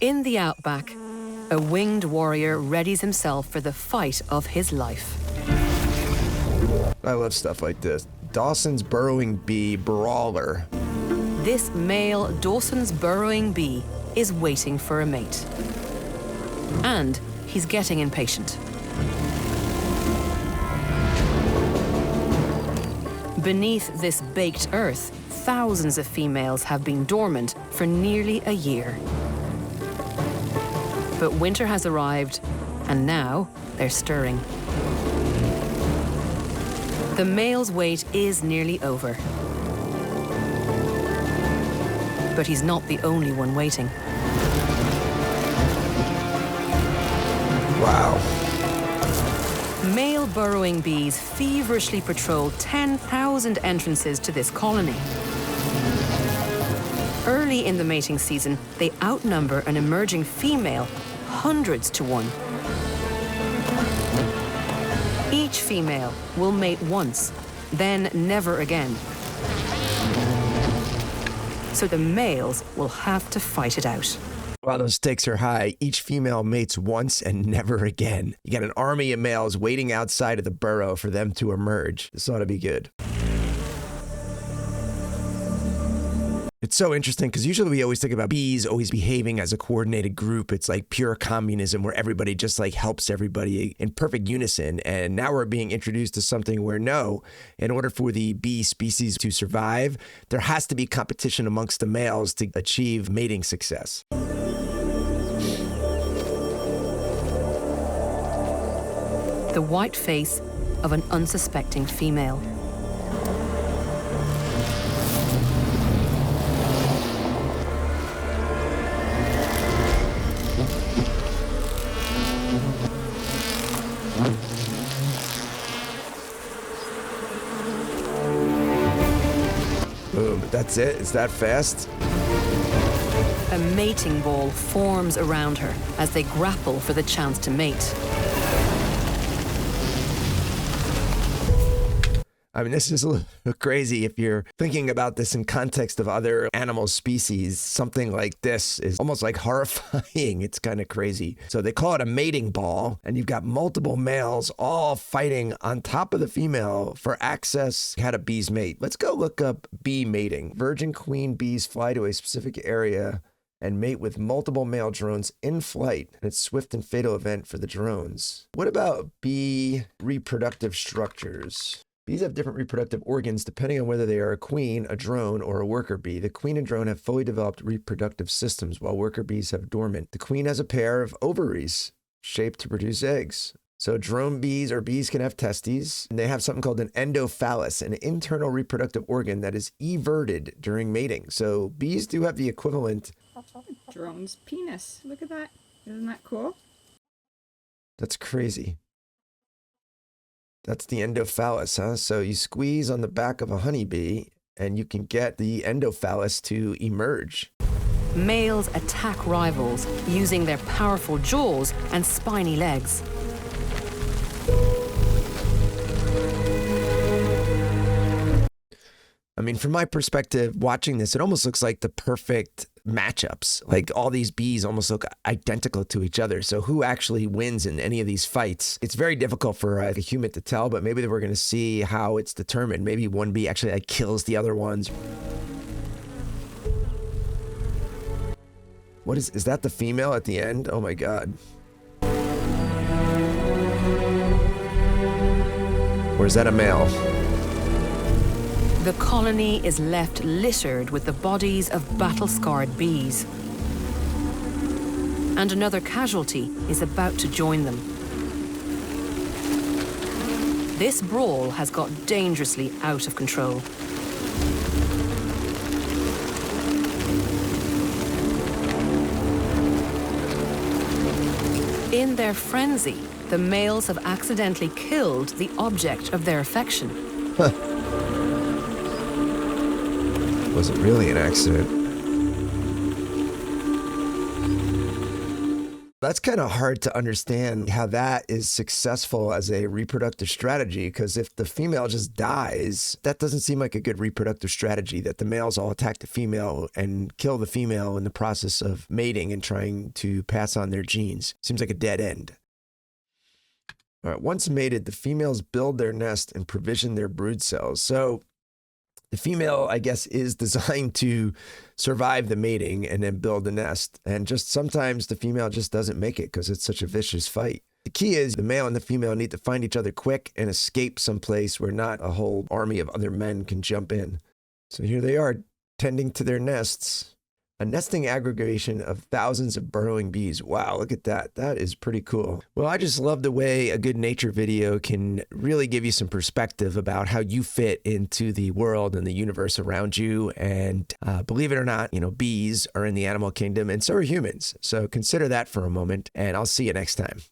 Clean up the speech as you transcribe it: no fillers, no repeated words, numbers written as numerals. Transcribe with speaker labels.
Speaker 1: In the outback, a winged warrior readies himself for the fight of his life.
Speaker 2: I love stuff like this. Dawson's burrowing bee brawler.
Speaker 1: This male Dawson's burrowing bee is waiting for a mate. And he's getting impatient. Beneath this baked earth, thousands of females have been dormant for nearly a year. But winter has arrived, and now they're stirring. The male's wait is nearly over. But he's not the only one waiting.
Speaker 2: Wow.
Speaker 1: Male burrowing bees feverishly patrol 10,000 entrances to this colony. Early in the mating season, they outnumber an emerging female hundreds to one. Each female will mate once, then never again. So the males will have to fight it out.
Speaker 2: Wow, those stakes are high. Each female mates once and never again. You got an army of males waiting outside of the burrow for them to emerge. This ought to be good. It's so interesting because usually we always think about bees always behaving as a coordinated group. It's like pure communism where everybody just like helps everybody in perfect unison. And now we're being introduced to something where no, in order for the bee species to survive, there has to be competition amongst the males to achieve mating success.
Speaker 1: The white face of an unsuspecting female.
Speaker 2: Boom, that's it? It's that fast?
Speaker 1: A mating ball forms around her as they grapple for the chance to mate.
Speaker 2: I mean, this is a little crazy if you're thinking about this in context of other animal species. Something like this is almost like horrifying. It's kind of crazy. So they call it a mating ball, and you've got multiple males all fighting on top of the female for access how to bees mate. Let's go look up bee mating. Virgin queen bees fly to a specific area and mate with multiple male drones in flight. And it's a swift and fatal event for the drones. What about bee reproductive structures? Bees have different reproductive organs depending on whether they are a queen, a drone, or a worker bee. The queen and drone have fully developed reproductive systems, while worker bees have dormant. The queen has a pair of ovaries shaped to produce eggs. So drone bees or bees can have testes, and they have something called an endophallus, an internal reproductive organ that is everted during mating. So bees do have the equivalent.
Speaker 3: Drone's penis. Look at that. Isn't that cool?
Speaker 2: That's crazy. That's the endophallus, huh? So you squeeze on the back of a honeybee and you can get the endophallus to emerge.
Speaker 1: Males attack rivals using their powerful jaws and spiny legs.
Speaker 2: I mean, from my perspective, watching this, it almost looks like the perfect matchups. Like all these bees almost look identical to each other. So who actually wins in any of these fights? It's very difficult for a human to tell, but maybe we're going to see how it's determined. Maybe one bee actually like kills the other ones. What is that the female at the end? Oh my God. Or is that a male?
Speaker 1: The colony is left littered with the bodies of battle-scarred bees. And another casualty is about to join them. This brawl has got dangerously out of control. In their frenzy, the males have accidentally killed the object of their affection.
Speaker 2: Huh. Was it really an accident? That's kind of hard to understand how that is successful as a reproductive strategy, because if the female just dies, that doesn't seem like a good reproductive strategy, that the males all attack the female and kill the female in the process of mating and trying to pass on their genes. Seems like a dead end. All right, once mated, the females build their nest and provision their brood cells. So the female, I guess, is designed to survive the mating and then build the nest. And just sometimes the female just doesn't make it because it's such a vicious fight. The key is the male and the female need to find each other quick and escape someplace where not a whole army of other men can jump in. So here they are, tending to their nests. A nesting aggregation of thousands of burrowing bees. Wow, look at that. That is pretty cool. Well, I just love the way a good nature video can really give you some perspective about how you fit into the world and the universe around you. And believe it or not, bees are in the animal kingdom and so are humans. So consider that for a moment, and I'll see you next time.